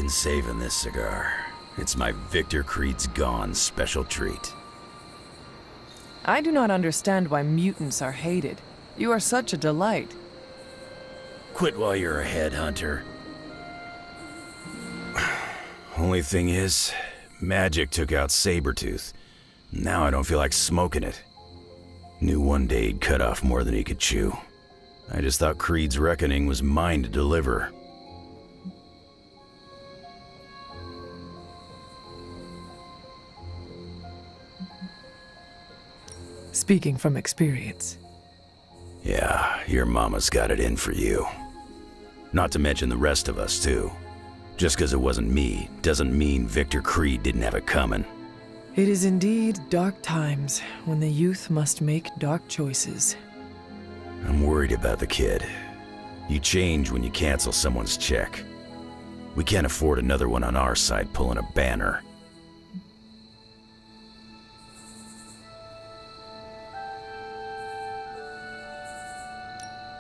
been saving this cigar. It's my Victor Creed's Gone special treat. I do not understand why mutants are hated. You are such a delight. Quit while you're ahead, Hunter. Only thing is, magic took out Sabretooth. Now I don't feel like smoking it. Knew one day he'd cut off more than he could chew. I just thought Creed's reckoning was mine to deliver. Speaking from experience. Yeah, your mama's got it in for you. Not to mention the rest of us, too. Just because it wasn't me doesn't mean Victor Creed didn't have it coming. It is indeed dark times when the youth must make dark choices. I'm worried about the kid. You change when you cancel someone's check. We can't afford another one on our side pulling a Banner.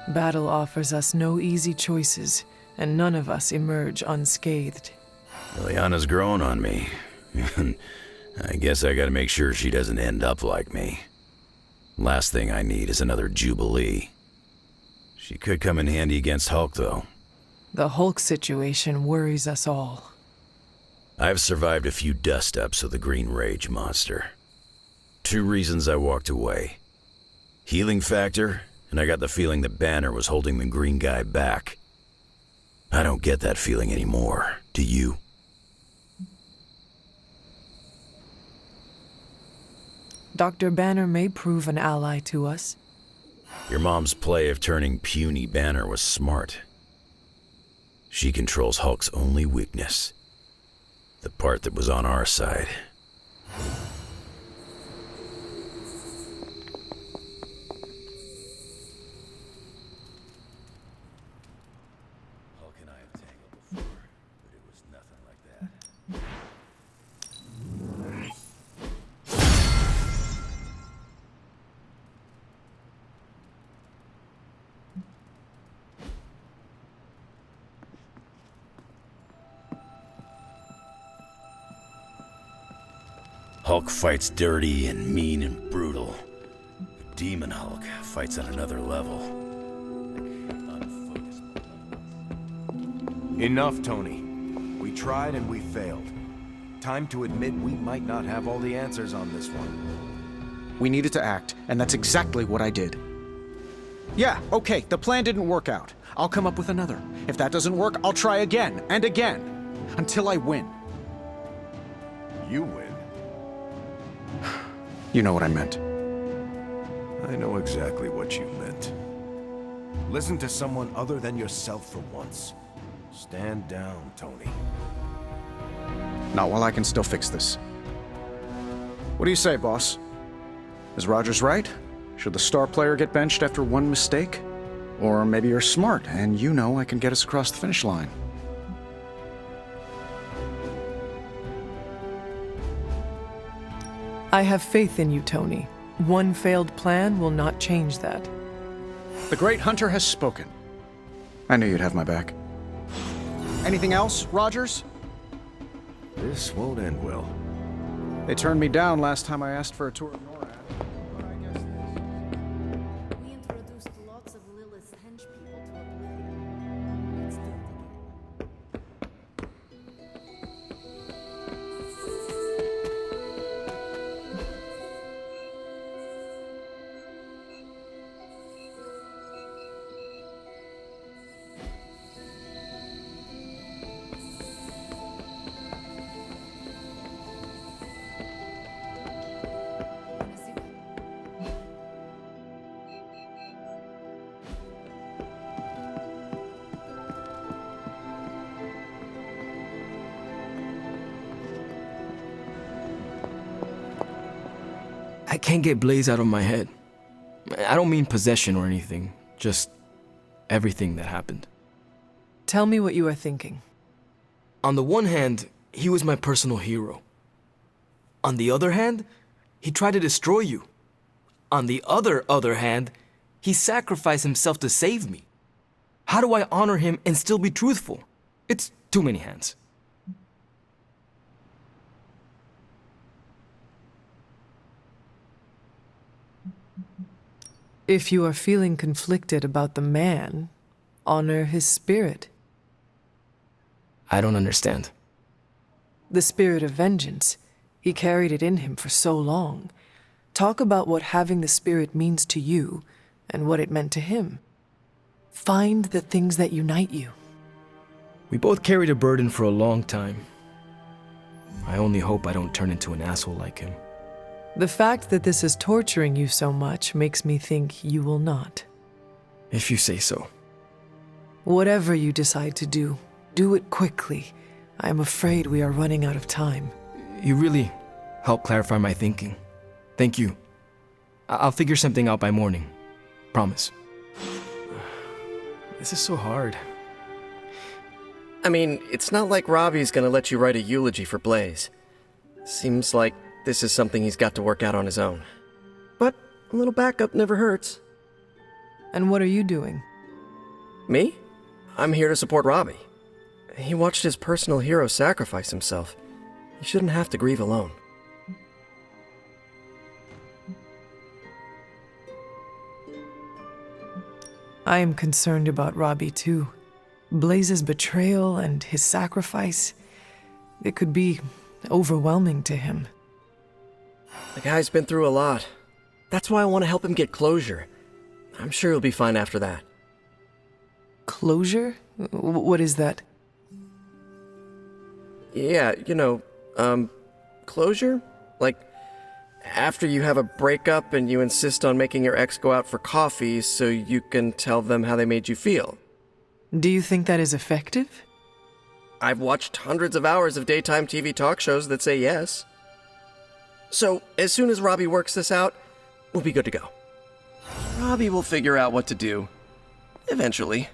Battle offers us no easy choices, and none of us emerge unscathed. Liliana's growing on me. I guess I gotta make sure she doesn't end up like me. Last thing I need is another Jubilee. She could come in handy against Hulk, though. The Hulk situation worries us all. I've survived a few dust-ups with the Green Rage monster. 2 reasons I walked away. Healing factor, and I got the feeling that Banner was holding the green guy back. I don't get that feeling anymore, do you? Dr. Banner may prove an ally to us. Your mom's play of turning puny Banner was smart. She controls Hulk's only weakness. The part that was on our side. Hulk and I have tangled before, but it was nothing like that. Hulk fights dirty and mean and brutal. But Demon Hulk fights at another level. Enough, Tony. We tried and we failed. Time to admit we might not have all the answers on this one. We needed to act, and that's exactly what I did. Yeah, okay, the plan didn't work out. I'll come up with another. If that doesn't work, I'll try again and again. Until I win. You win. You know what I meant. I know exactly what you meant. Listen to someone other than yourself for once. Stand down, Tony. Not while I can still fix this. What do you say, boss? Is Rogers right? Should the star player get benched after one mistake? Or maybe you're smart, and you know I can get us across the finish line. I have faith in you, Tony. One failed plan will not change that. The great hunter has spoken. I knew you'd have my back. Anything else, Rogers? This won't end well. They turned me down last time I asked for a tour of NORAD. But I guess We introduced lots of Lilith's hench people to Oblivion. Let's do it again. I can't get Blaze out of my head. I don't mean possession or anything, just everything that happened. Tell me what you are thinking. On the one hand, he was my personal hero. On the other hand, he tried to destroy you. On the other hand, he sacrificed himself to save me. How do I honor him and still be truthful? It's too many hands. If you are feeling conflicted about the man, honor his spirit. I don't understand. The spirit of vengeance. He carried it in him for so long. Talk about what having the spirit means to you and what it meant to him. Find the things that unite you. We both carried a burden for a long time. I only hope I don't turn into an asshole like him. The fact that this is torturing you so much makes me think you will not. If you say so. Whatever you decide to do, do it quickly. I am afraid we are running out of time. You really helped clarify my thinking. Thank you. I'll figure something out by morning. Promise. This is so hard. I mean, it's not like Robbie's gonna let you write a eulogy for Blaze. Seems like this is something he's got to work out on his own. But a little backup never hurts. And what are you doing? Me? I'm here to support Robbie. He watched his personal hero sacrifice himself. He shouldn't have to grieve alone. I am concerned about Robbie too. Blaze's betrayal and his sacrifice, it could be overwhelming to him. The guy's been through a lot. That's why I want to help him get closure. I'm sure he'll be fine after that. Closure? What is that? Yeah, closure? Like, after you have a breakup and you insist on making your ex go out for coffee so you can tell them how they made you feel. Do you think that is effective? I've watched hundreds of hours of daytime TV talk shows that say yes. So, as soon as Robbie works this out, we'll be good to go. Robbie will figure out what to do. Eventually.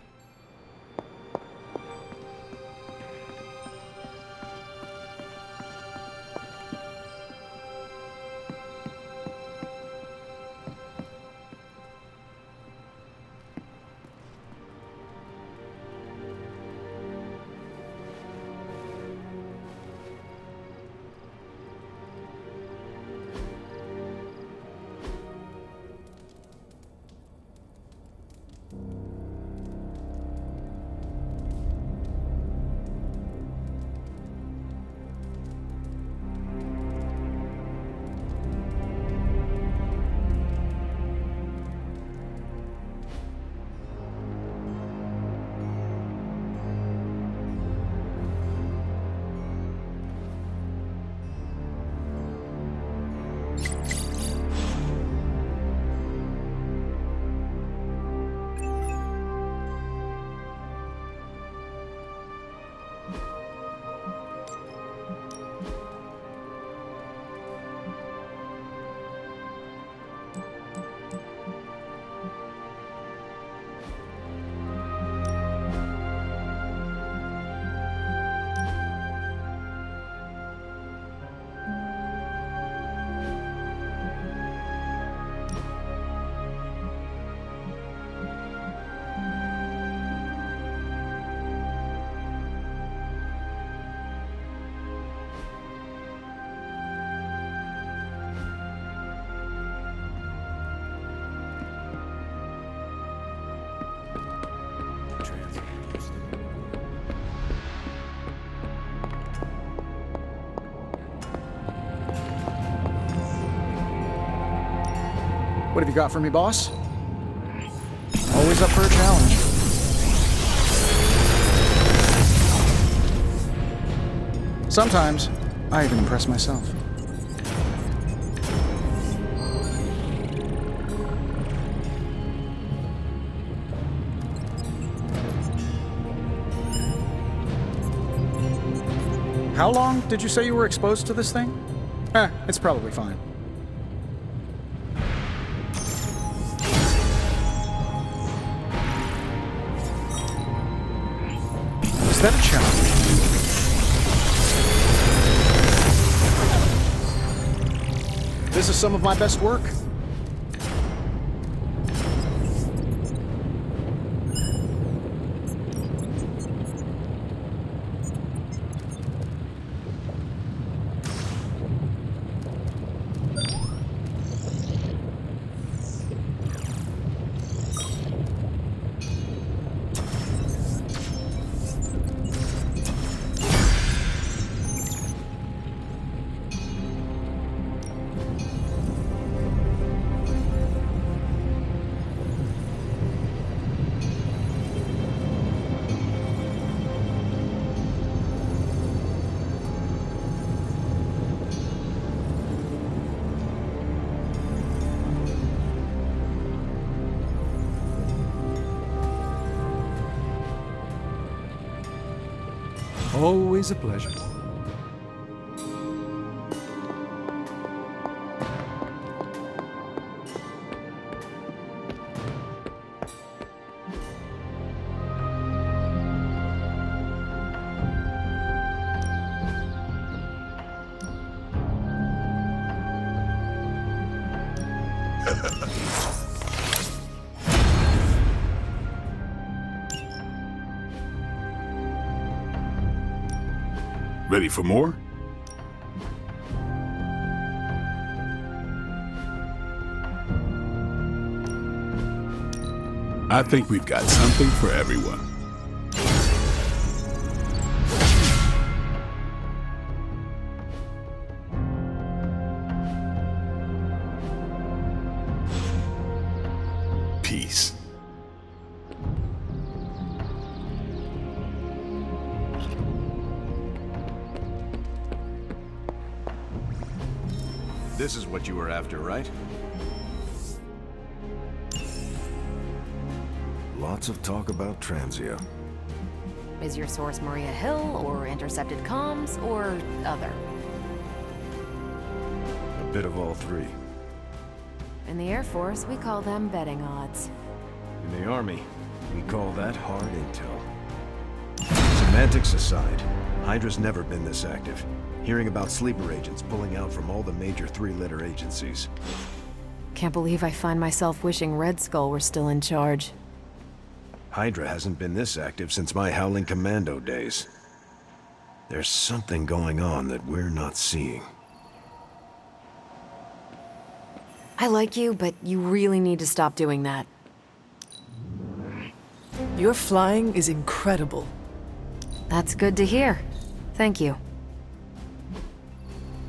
What have you got for me, boss? Always up for a challenge. Sometimes, I even impress myself. How long did you say you were exposed to this thing? It's probably fine. Is that a challenge? This is some of my best work. Always a pleasure. Ready for more? I think we've got something for everyone. Peace. This is what you were after, right? Lots of talk about Transia. Is your source Maria Hill, or intercepted comms, or other? A bit of all three. In the Air Force, we call them betting odds. In the Army, we call that hard intel. Semantics aside, Hydra's never been this active. Hearing about sleeper agents pulling out from all the major three-letter agencies. Can't believe I find myself wishing Red Skull were still in charge. Hydra hasn't been this active since my Howling Commando days. There's something going on that we're not seeing. I like you, but you really need to stop doing that. Your flying is incredible. That's good to hear. Thank you.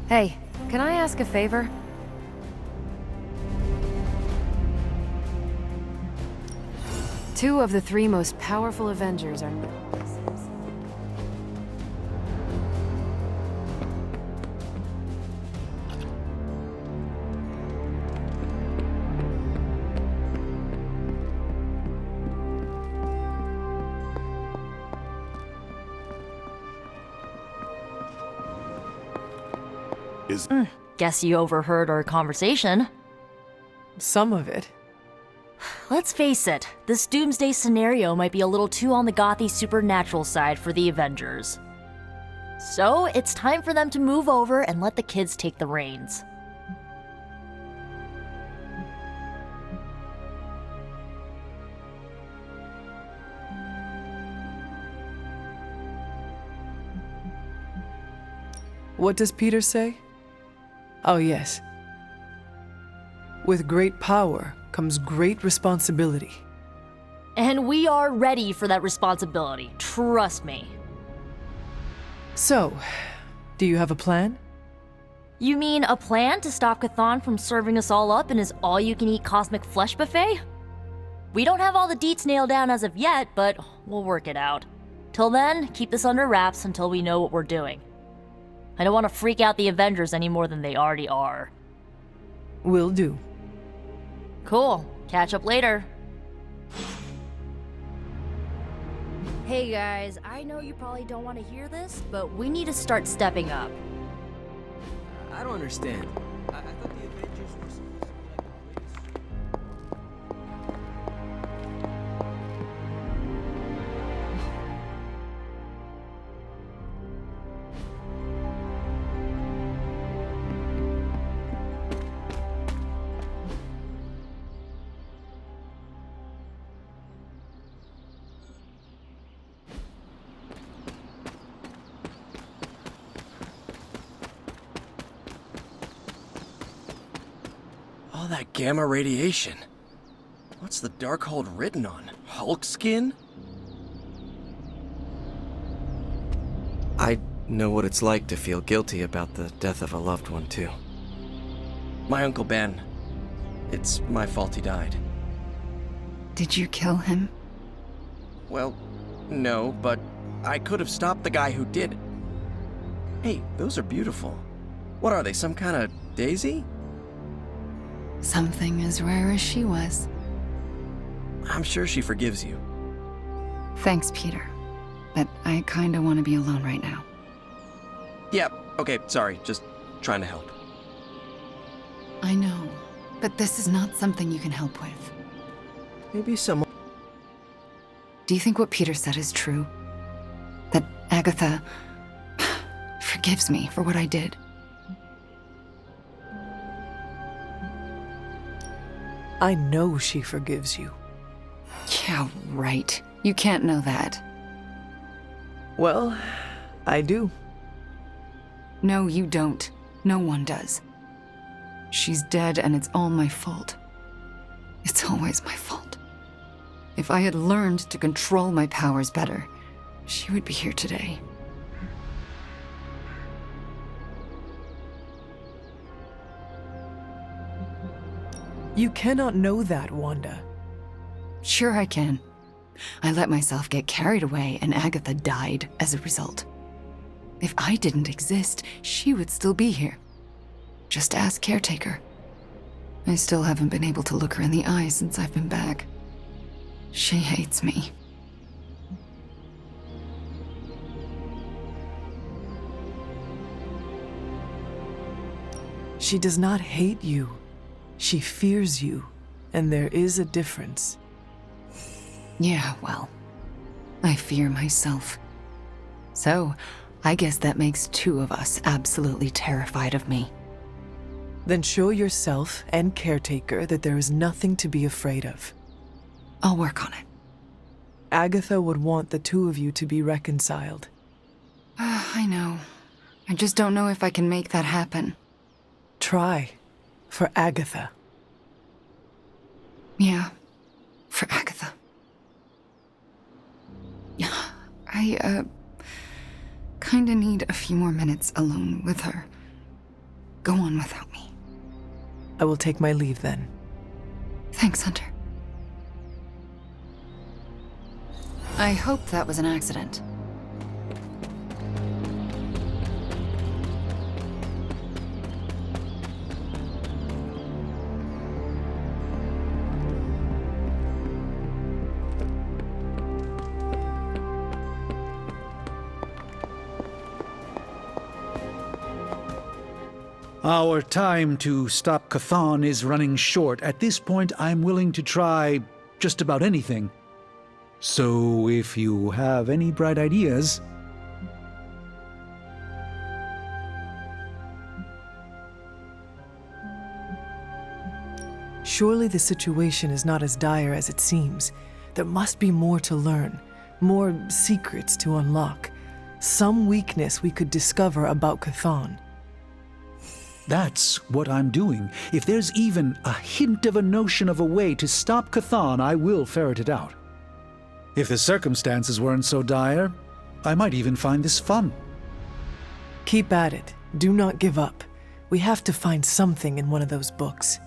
Hey, can I ask a favor? Two of the three most powerful Avengers are... Guess you overheard our conversation. Some of it. Let's face it, this doomsday scenario might be a little too on the gothy supernatural side for the Avengers. So, it's time for them to move over and let the kids take the reins. What does Peter say? Oh, yes. With great power comes great responsibility. And we are ready for that responsibility, trust me. So, do you have a plan? You mean a plan to stop Chthon from serving us all up in his all-you-can-eat cosmic flesh buffet? We don't have all the deets nailed down as of yet, but we'll work it out. Till then, keep this under wraps until we know what we're doing. I don't want to freak out the Avengers any more than they already are. Will do. Cool. Catch up later. Hey guys, I know you probably don't want to hear this, but we need to start stepping up. I don't understand. I thought the Avengers were supposed to be like All that gamma radiation. What's the Darkhold written on? Hulk skin? I know what it's like to feel guilty about the death of a loved one, too. My Uncle Ben. It's my fault he died. Did you kill him? Well, no, but I could have stopped the guy who did. Hey, those are beautiful. What are they, some kind of daisy? Something as rare as she was. I'm sure she forgives you. Thanks, Peter. but I kinda want to be alone right now. Yeah, okay, sorry, just trying to help. I know, but this is not something you can help with. Maybe someone. Do you think what Peter said is true? That Agatha forgives me for what I did? I know she forgives you. Yeah, right. You can't know that. Well, I do. No, you don't. No one does. She's dead and it's all my fault. It's always my fault. If I had learned to control my powers better, she would be here today. You cannot know that, Wanda. Sure I can. I let myself get carried away and Agatha died as a result. If I didn't exist, she would still be here. Just ask Caretaker. I still haven't been able to look her in the eye since I've been back. She hates me. She does not hate you. She fears you, and there is a difference. Yeah, well, I fear myself. So, I guess that makes two of us absolutely terrified of me. Then show yourself and Caretaker that there is nothing to be afraid of. I'll work on it. Agatha would want the two of you to be reconciled. I know. I just don't know if I can make that happen. Try. For Agatha. Yeah, for Agatha. I, kinda need a few more minutes alone with her. Go on without me. I will take my leave then. Thanks, Hunter. I hope that was an accident. Our time to stop Chthon is running short. At this point, I'm willing to try just about anything. So if you have any bright ideas... Surely the situation is not as dire as it seems. There must be more to learn, more secrets to unlock. Some weakness we could discover about Chthon. That's what I'm doing. If there's even a hint of a notion of a way to stop Chthon, I will ferret it out. If the circumstances weren't so dire, I might even find this fun. Keep at it. Do not give up. We have to find something in one of those books.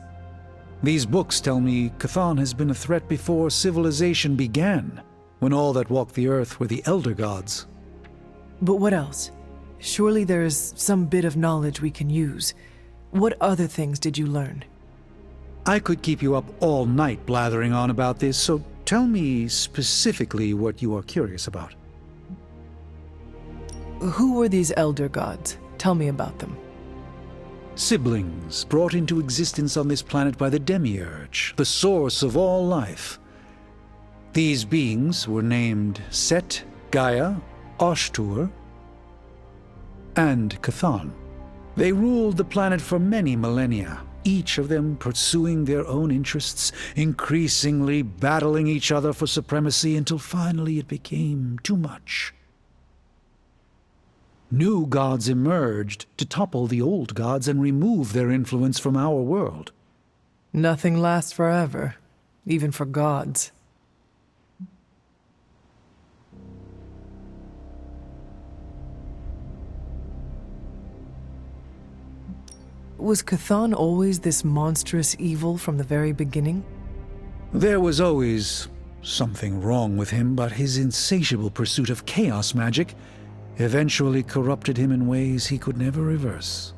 These books tell me Chthon has been a threat before civilization began, when all that walked the earth were the Elder Gods. But what else? Surely there is some bit of knowledge we can use. What other things did you learn? I could keep you up all night blathering on about this, so tell me specifically what you are curious about. Who were these Elder Gods? Tell me about them. Siblings brought into existence on this planet by the Demiurge, the source of all life. These beings were named Set, Gaia, Ashtur, and Chthon. They ruled the planet for many millennia, each of them pursuing their own interests, increasingly battling each other for supremacy until finally it became too much. New gods emerged to topple the old gods and remove their influence from our world. Nothing lasts forever, even for gods. Was Chthon always this monstrous evil from the very beginning? There was always something wrong with him, but his insatiable pursuit of chaos magic eventually corrupted him in ways he could never reverse.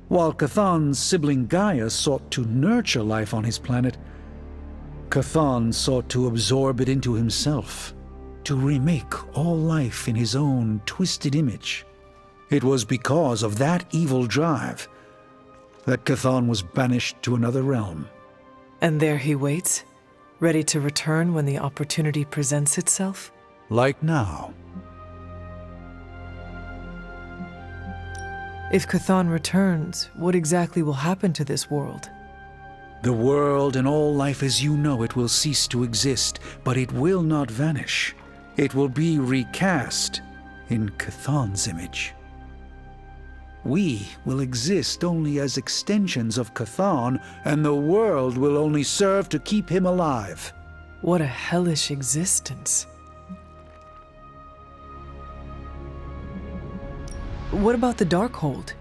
While Chthon's sibling Gaia sought to nurture life on his planet, Chthon sought to absorb it into himself, to remake all life in his own twisted image. It was because of that evil drive that Chthon was banished to another realm. And there he waits, ready to return when the opportunity presents itself? Like now. If Chthon returns, what exactly will happen to this world? The world and all life as you know it will cease to exist, but it will not vanish. It will be recast in Chthon's image. We will exist only as extensions of Chthon, and the world will only serve to keep him alive. What a hellish existence. What about the Darkhold?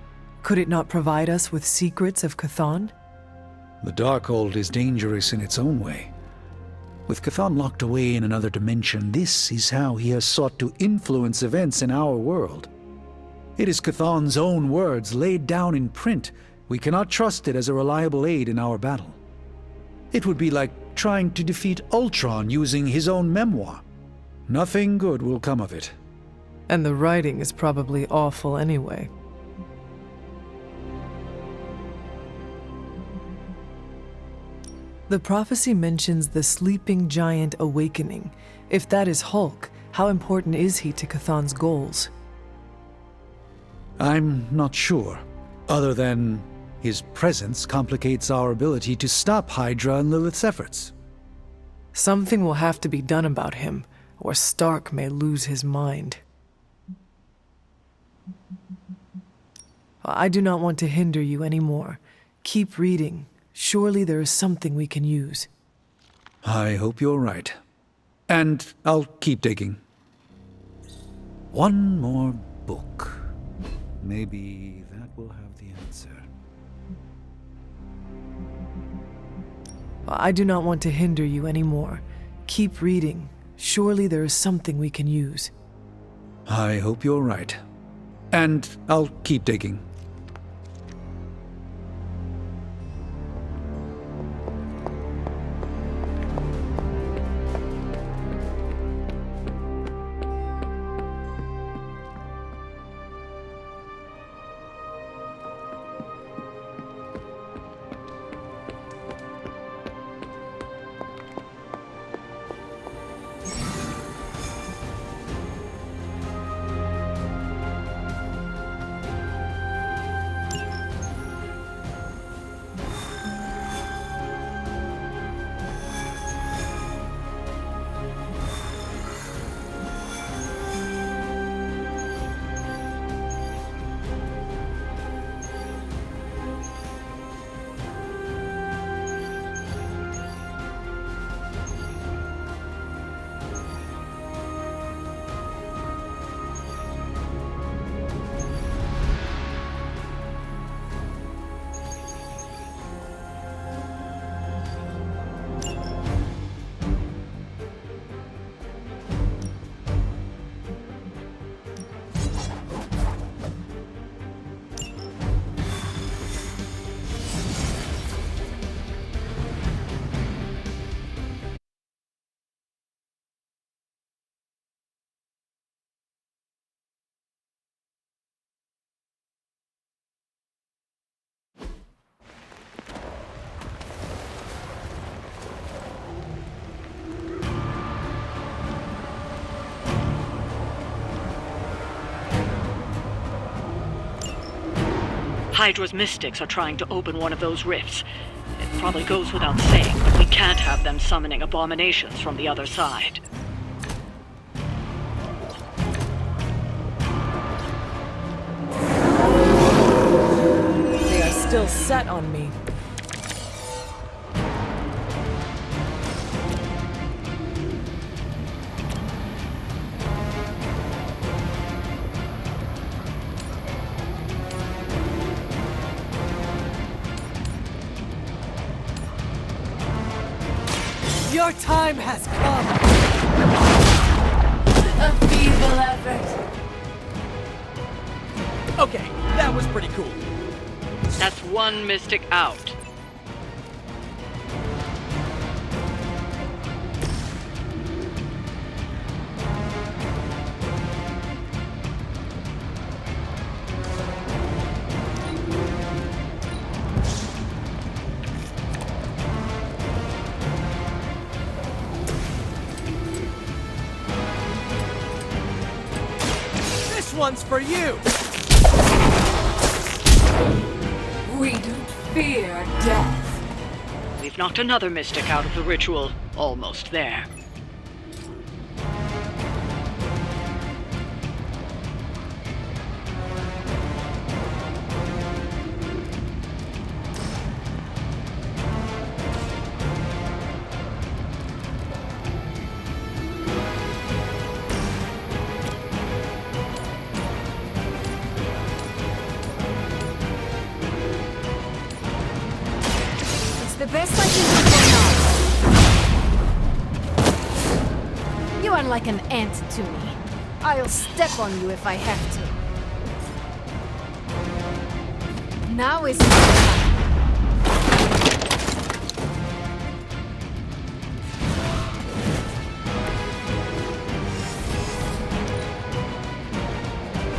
Could it not provide us with secrets of Chthon? The Darkhold is dangerous in its own way. With Chthon locked away in another dimension, this is how he has sought to influence events in our world. It is Chthon's own words laid down in print. We cannot trust it as a reliable aid in our battle. It would be like trying to defeat Ultron using his own memoir. Nothing good will come of it. And the writing is probably awful anyway. The prophecy mentions the sleeping giant awakening. If that is Hulk, how important is he to Chthon's goals? I'm not sure, other than his presence complicates our ability to stop Hydra and Lilith's efforts. Something will have to be done about him, or Stark may lose his mind. I do not want to hinder you anymore. Keep reading. Surely there is something we can use. I hope you're right. And I'll keep digging. One more book. Maybe that will have the answer. I do not want to hinder you anymore. Keep reading. Surely there is something we can use. I hope you're right. And I'll keep digging. Hydra's mystics are trying to open one of those rifts. It probably goes without saying, but we can't have them summoning abominations from the other side. They are still set on me. Your time has come! A feeble effort. Okay, that was pretty cool. That's one mystic out. one's for you! We don't fear death. We've knocked another mystic out of the ritual. Almost there. The best I can do for now. You are like an ant to me. I'll step on you if I have to. Now is my time.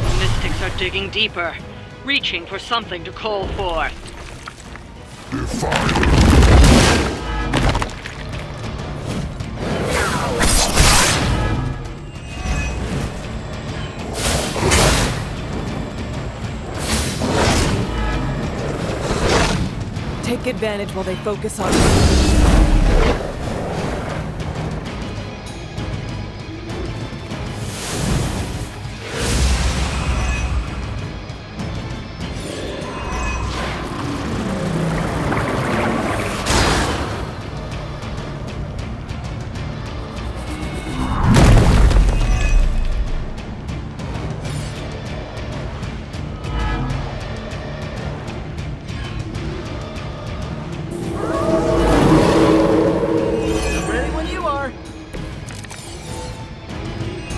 The mystics are digging deeper, reaching for something to call forth. Take advantage while they focus on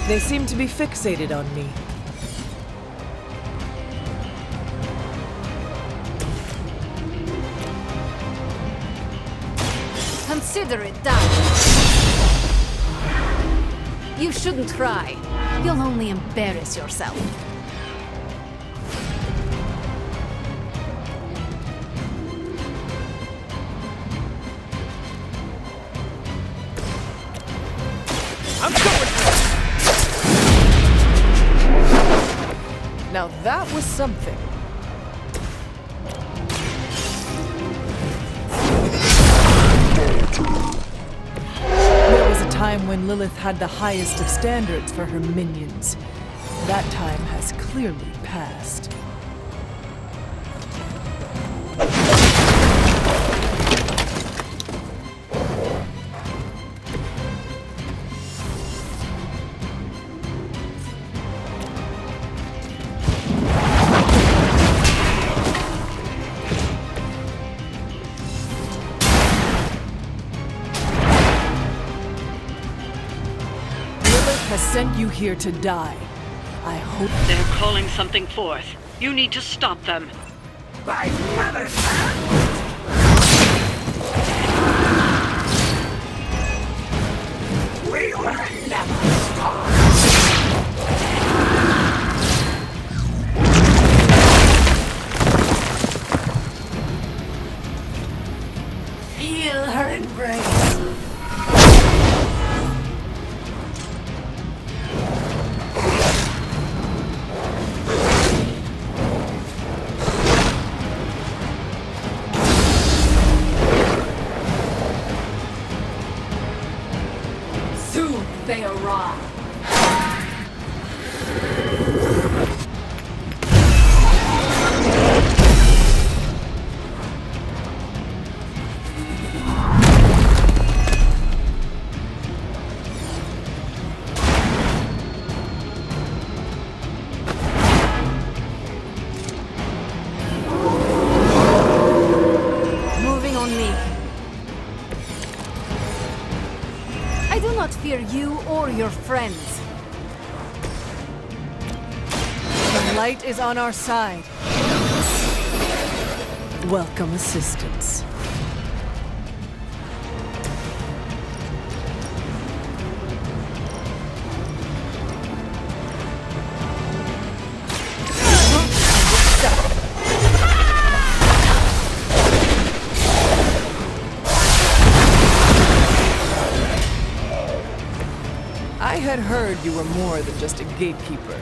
They seem to be fixated on me. Consider it done. You shouldn't cry. You'll only embarrass yourself. I'm going for it! Now that was something. There was a time when Lilith had the highest of standards for her minions. That time has clearly passed. Has sent you here to die. I hope they're calling something forth. You need to stop them. By mother's we will never stop. Feel her embrace. They arrive. Moving on me. I do not fear you or your friends. the light is on our side. Welcome assistance. I had heard you were more than just a gatekeeper.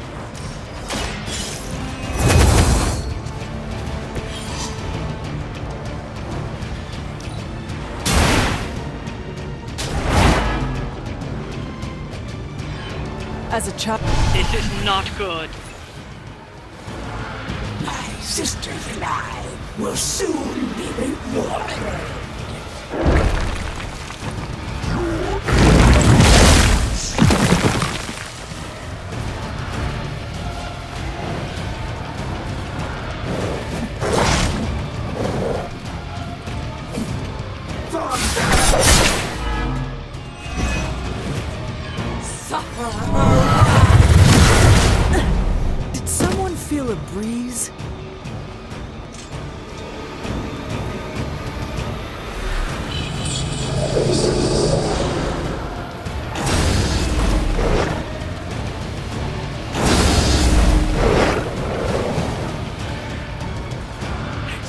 As a child. This is not good. My sisters and I will soon be rewarded. Did someone feel a breeze?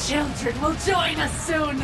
Children will join us soon.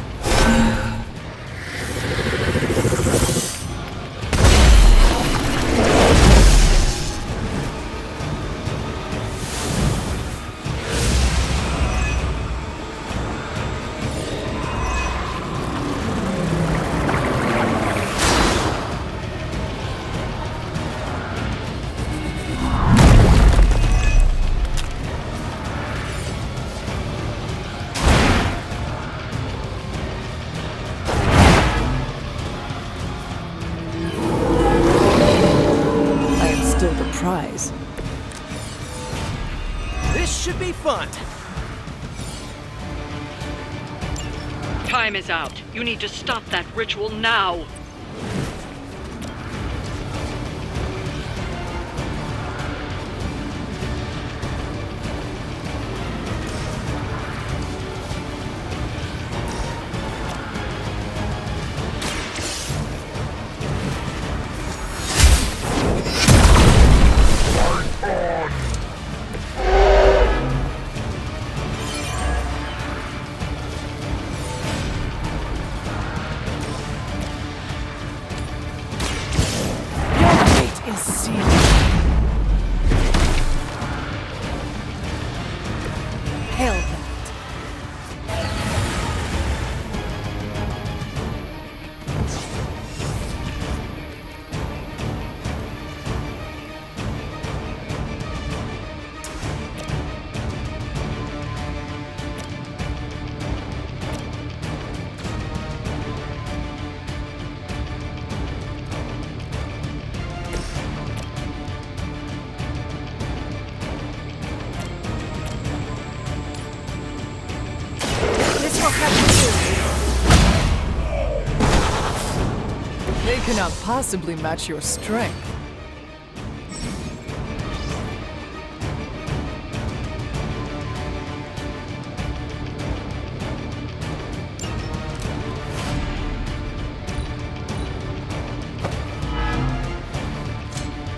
Prize. This should be fun. Time is out. You need to stop that ritual now. They cannot possibly match your strength.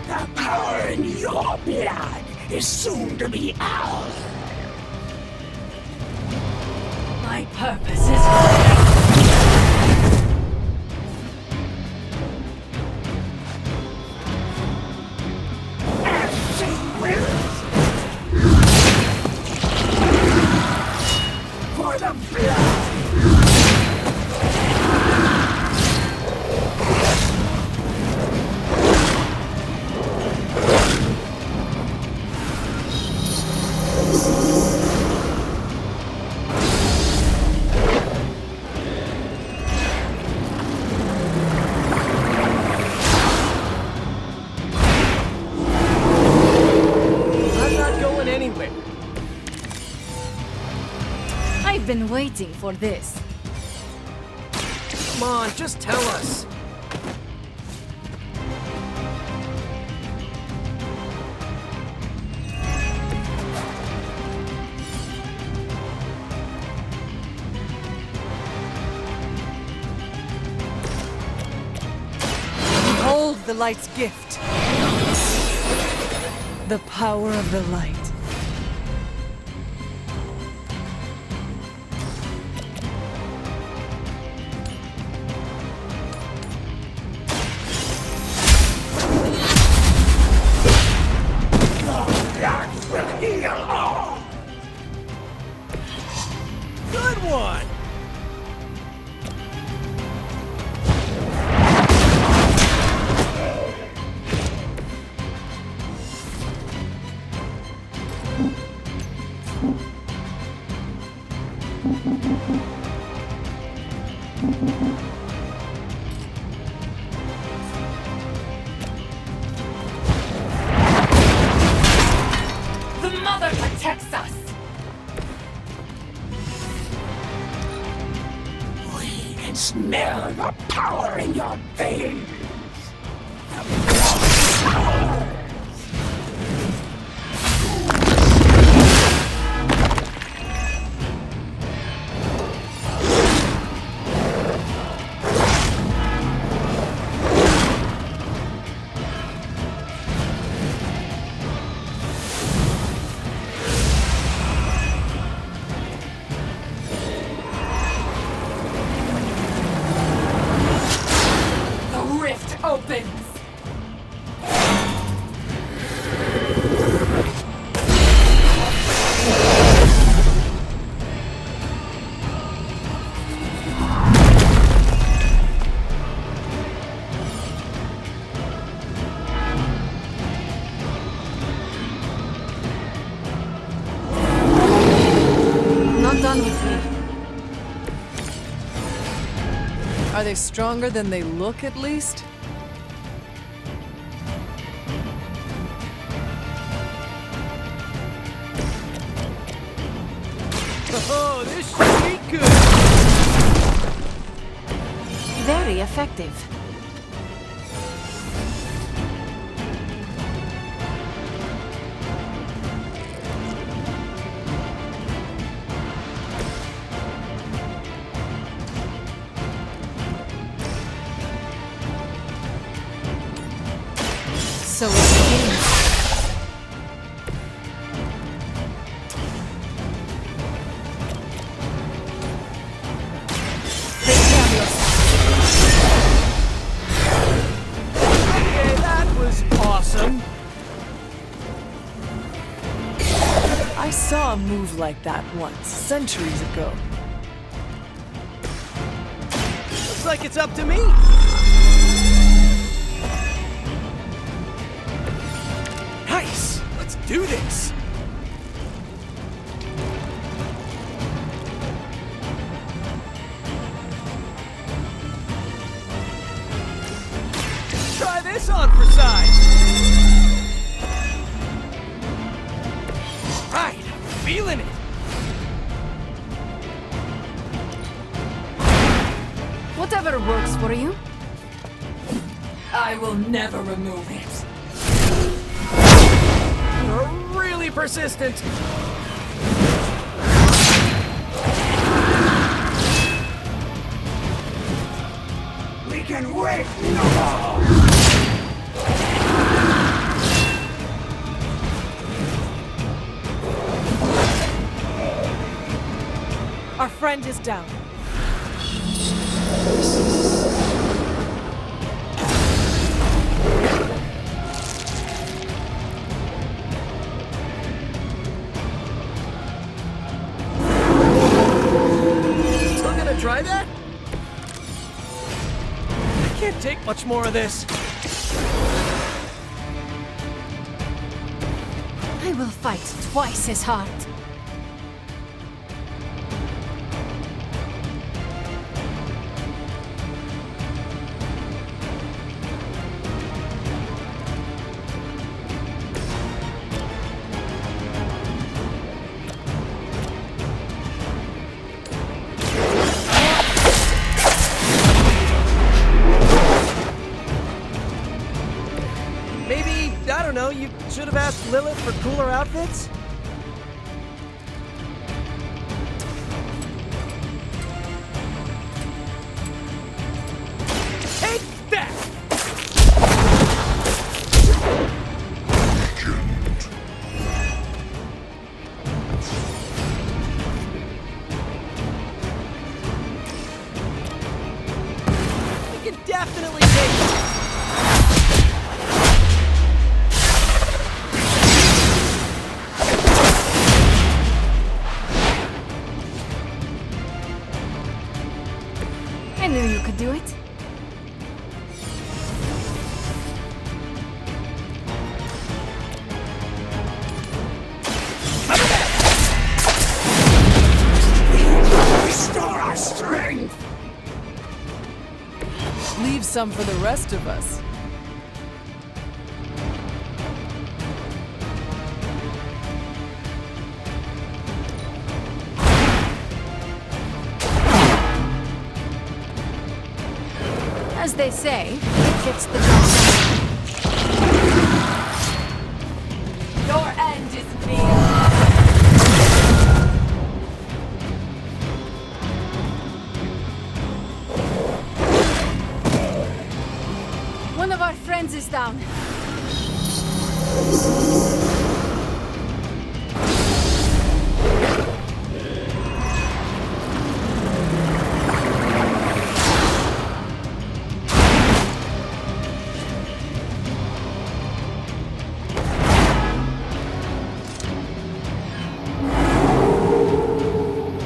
The power in your blood is soon to be ours. My purpose is for the blood. I've been waiting for this. Come on, just tell us. Behold the light's gift. The power of the light. Good one! smell the power in your veins. The rift opens. Not done with me. Are they stronger than they look, at least? Oh, this should be good. Very effective. So it begins. Take care of yourself. Okay, that was awesome. I saw a move like that once, centuries ago. Looks like it's up to me. Nice. Let's do this. Try this on for size. Right, feeling it. Whatever works for you. I will never remove it. You're really persistent. We can wait no more. Our friend is down. Still gonna try that? I can't take much more of this. I will fight twice as hard. Maybe, I don't know, you should have asked Lilith for cooler outfits? Take that! You can definitely take it. I knew you could do it. Restore our strength. Leave some for the rest of us. As they say, it gets the job done. Your end is near. One of our friends is down.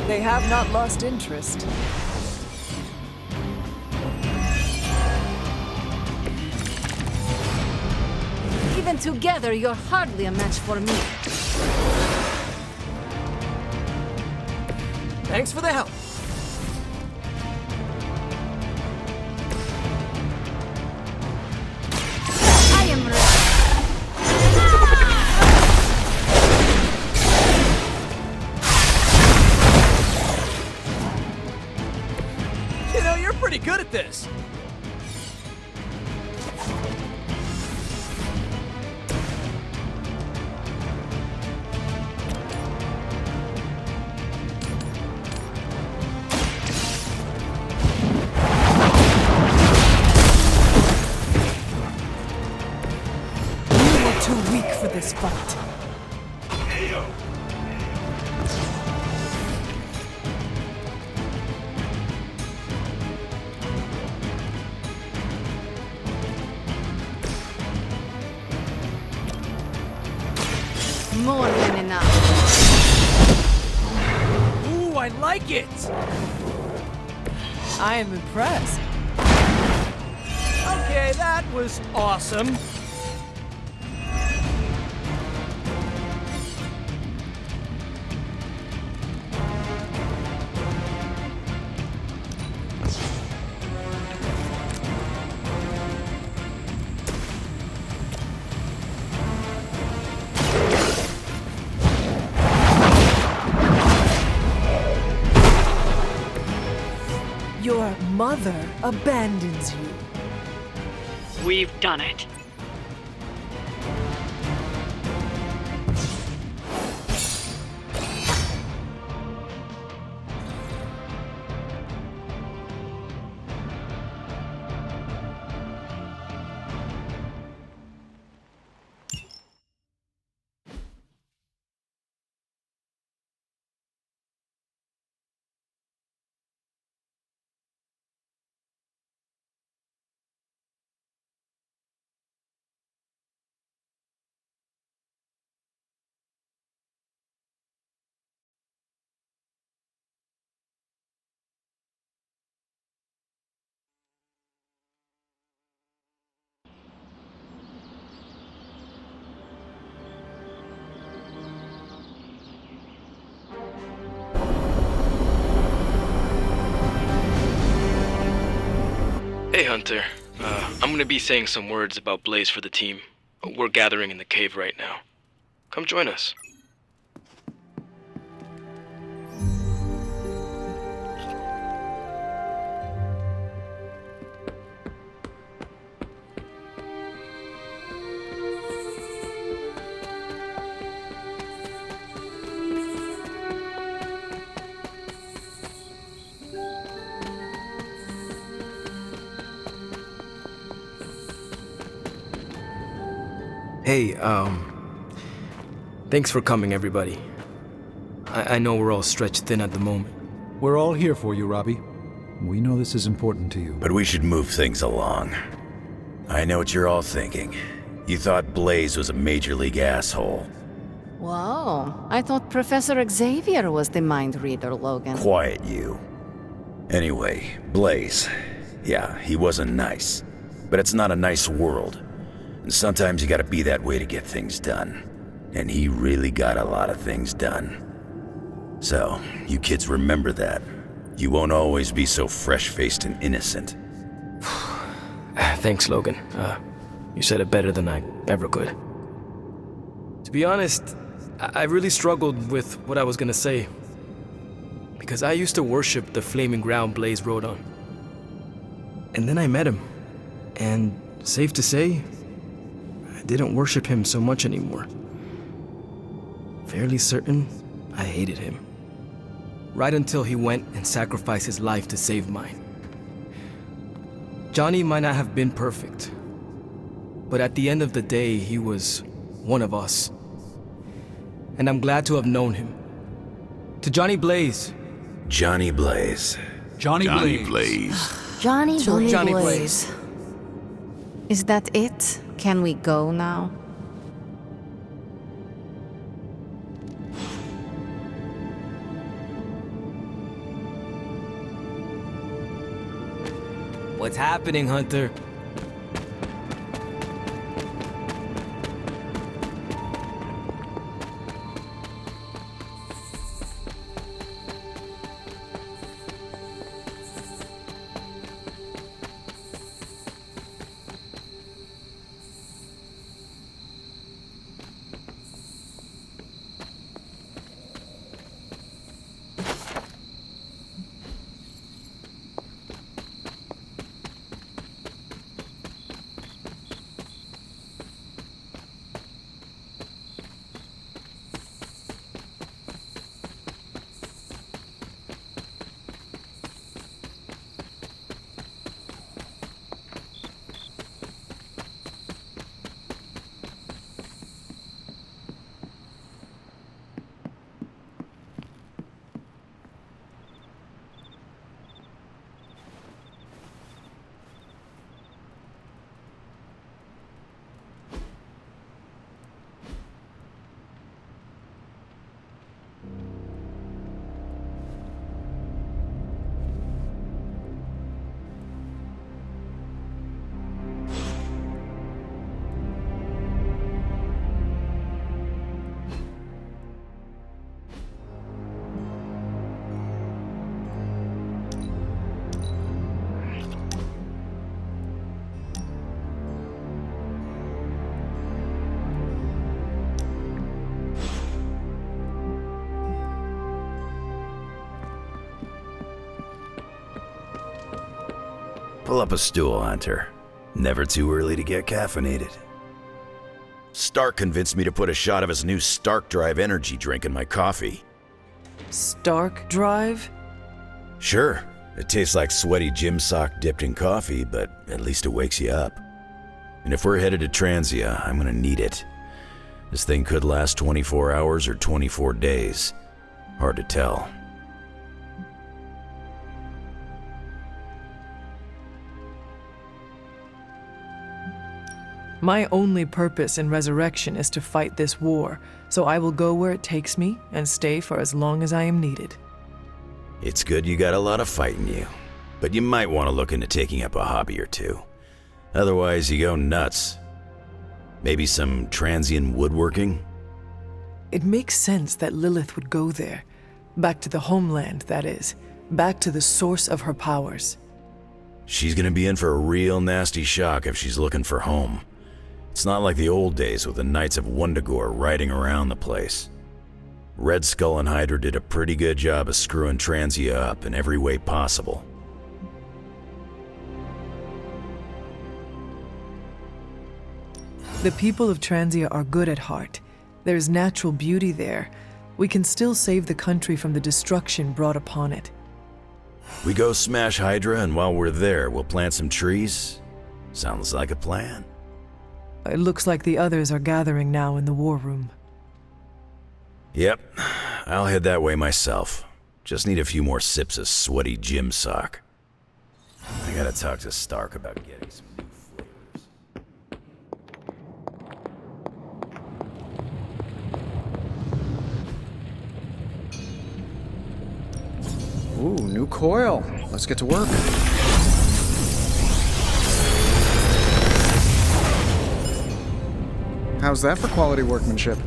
They have not lost interest. Even together, you're hardly a match for me. Thanks for the help. I am ready. You know, you're pretty good at this. You are too weak for this fight. More than enough. Ooh, I like it! I am impressed. Okay, that was awesome. Your mother abandons you. We've done it. Hey, Hunter. I'm gonna be saying some words about Blaze for the team. We're gathering in the cave right now. Come join us. Hey, thanks for coming, everybody. I know we're all stretched thin at the moment. We're all here for you, Robbie. We know this is important to you. But we should move things along. I know what you're all thinking. You thought Blaze was a major league asshole. Whoa, I thought Professor Xavier was the mind reader, Logan. Quiet, you. Anyway, Blaze. Yeah, he wasn't nice. But it's not a nice world. And sometimes you gotta be that way to get things done. And he really got a lot of things done. So, you kids remember that. You won't always be so fresh-faced and innocent. Thanks, Logan. You said it better than I ever could. To be honest, I really struggled with what I was gonna say. Because I used to worship the flaming ground Blaze rode on. And then I met him. And safe to say, I didn't worship him so much anymore. Fairly certain I hated him. Right until he went and sacrificed his life to save mine. Johnny might not have been perfect, but at the end of the day, he was one of us. And I'm glad to have known him. To Johnny Blaze. Johnny Blaze. Johnny Blaze. Johnny Blaze. Johnny Blaze. Is that it? Can we go now? What's happening, Hunter? Pull up a stool, Hunter. Never too early to get caffeinated. Stark convinced me to put a shot of his new Stark Drive energy drink in my coffee. Stark Drive? Sure, it tastes like sweaty gym sock dipped in coffee, but at least it wakes you up. And if we're headed to Transia, I'm gonna need it. This thing could last 24 hours or 24 days. Hard to tell. My only purpose in Resurrection is to fight this war, so I will go where it takes me and stay for as long as I am needed. It's good you got a lot of fight in you, but you might want to look into taking up a hobby or two. Otherwise, you go nuts. Maybe some transient woodworking? It makes sense that Lilith would go there. Back to the homeland, that is. Back to the source of her powers. She's gonna be in for a real nasty shock if she's looking for home. It's not like the old days with the Knights of Wundagore riding around the place. Red Skull and Hydra did a pretty good job of screwing Transia up in every way possible. The people of Transia are good at heart. There's natural beauty there. We can still save the country from the destruction brought upon it. We go smash Hydra, and while we're there, we'll plant some trees? Sounds like a plan. It looks like the others are gathering now in the war room. Yep, I'll head that way myself. Just need a few more sips of sweaty gym sock. I gotta talk to Stark about getting some new flavors. Ooh, new coil. Let's get to work. How's that for quality workmanship?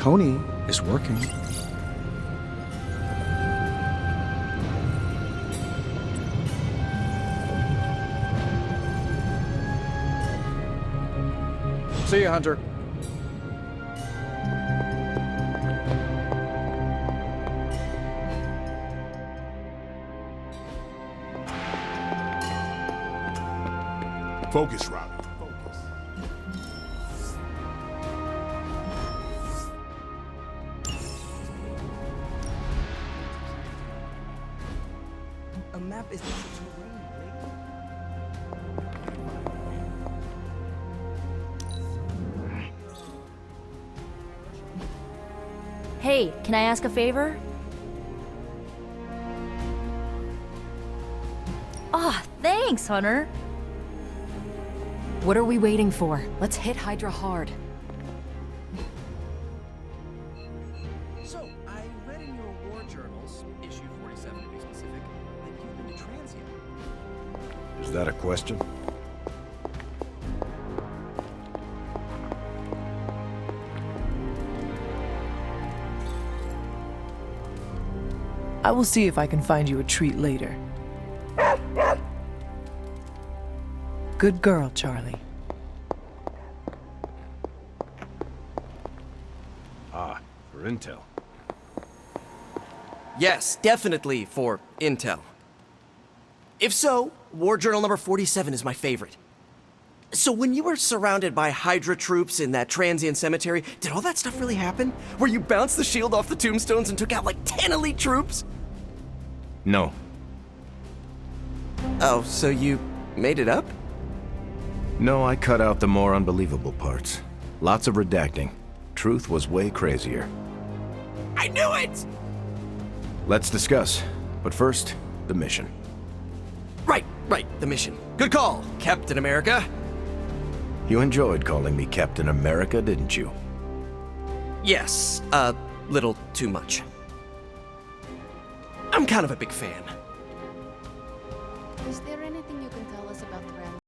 Tony is working. See you, Hunter. Focus, Robbie. Focus. A map is just a terrain, Blake. Hey, can I ask a favor? Ah, thanks, Hunter. What are we waiting for? Let's hit Hydra hard. So, I read in your war journals, issue 47 to be specific, that you've been to Transient. Is that a question? I will see if I can find you a treat later. Good girl, Charlie. Ah, for intel. Yes, definitely for intel. If so, War Journal number 47 is my favorite. So when you were surrounded by Hydra troops in that transient cemetery, did all that stuff really happen? Where you bounced the shield off the tombstones and took out like 10 elite troops? No. Oh, so you made it up? No, I cut out the more unbelievable parts. Lots of redacting. Truth was way crazier. I knew it! Let's discuss. But first, the mission. Right, the mission. Good call, Captain America. You enjoyed calling me Captain America, didn't you? Yes, a little too much. I'm kind of a big fan. Is there